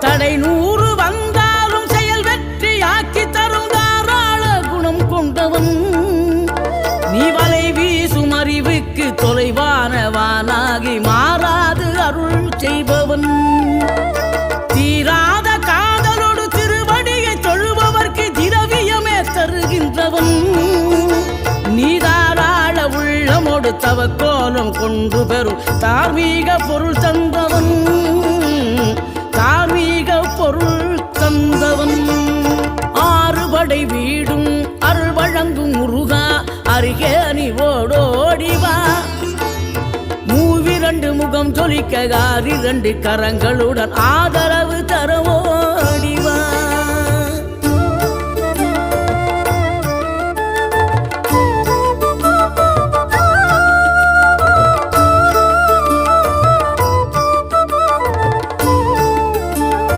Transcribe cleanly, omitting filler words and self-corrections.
தடை 100 வந்தாலும் செயல் வெற்றி ஆக்கி தரும் தாராள குணம் கொண்டவன். நீ வலை வீசும் அறிவுக்கு தொலைவானவானாகி மாறாது அருள் செய்பவன். தீராத காதலோடு திருவடியை தொழுபவர்க்கு திரவியமே தருகின்றவன். நீ தாராள உள்ளமோடு தவக்கோலம் கொண்டு பெறும் தார்மீக பொருள் தந்தவன். தார்மீக பொருள் தந்தவன். 6 படை வீடும் அருள் வழங்கும் முருகா அருகே நீ ஓடோடிவா. 2 முகம் ஜொலிக்க 2 கரங்களுடன் ஆதரவு